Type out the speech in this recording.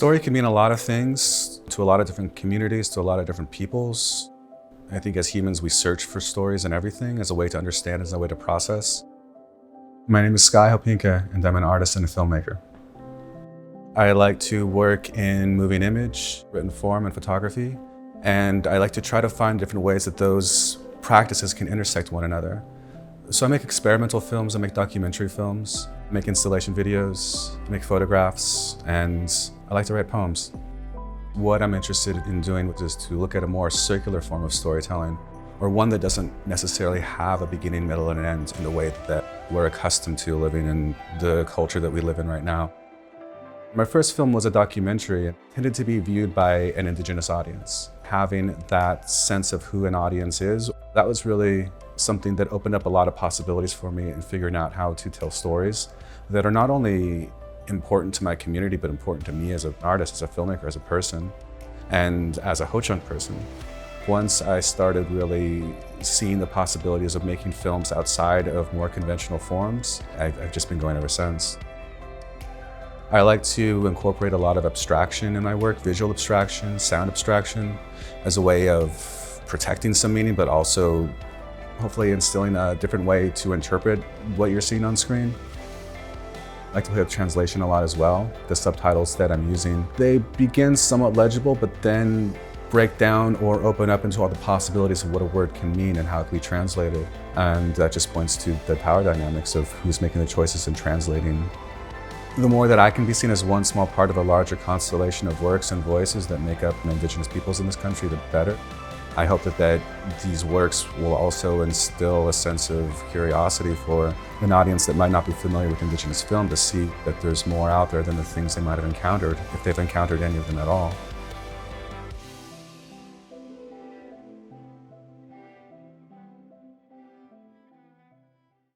Story can mean a lot of things to a lot of different communities, to a lot of different peoples. I think as humans, we search for stories and everything as a way to understand, as a way to process. My name is Sky Hopinka, and I'm an artist and a filmmaker. I like to work in movie and image, written form, and photography. And I like to try to find different ways that those practices can intersect one another. So I make experimental films, I make documentary films, I make installation videos, I make photographs, and I like to write poems. What I'm interested in doing is to look at a more circular form of storytelling, or one that doesn't necessarily have a beginning, middle, and an end in the way that we're accustomed to living in the culture that we live in right now. My first film was a documentary. It tended to be viewed by an Indigenous audience. Having that sense of who an audience is, that was really something that opened up a lot of possibilities for me in figuring out how to tell stories that are not only important to my community, but important to me as an artist, as a filmmaker, as a person, and as a Ho-Chunk person. Once I started really seeing the possibilities of making films outside of more conventional forms, I've just been going ever since. I like to incorporate a lot of abstraction in my work, visual abstraction, sound abstraction, as a way of protecting some meaning, but also hopefully instilling a different way to interpret what you're seeing on screen. I like to play with translation a lot as well. The subtitles that I'm using, they begin somewhat legible, but then break down or open up into all the possibilities of what a word can mean and how it can be translated. And that just points to the power dynamics of who's making the choices in translating. The more that I can be seen as one small part of a larger constellation of works and voices that make up Indigenous peoples in this country, the better. I hope that these works will also instill a sense of curiosity for an audience that might not be familiar with Indigenous film to see that there's more out there than the things they might have encountered, if they've encountered any of them at all.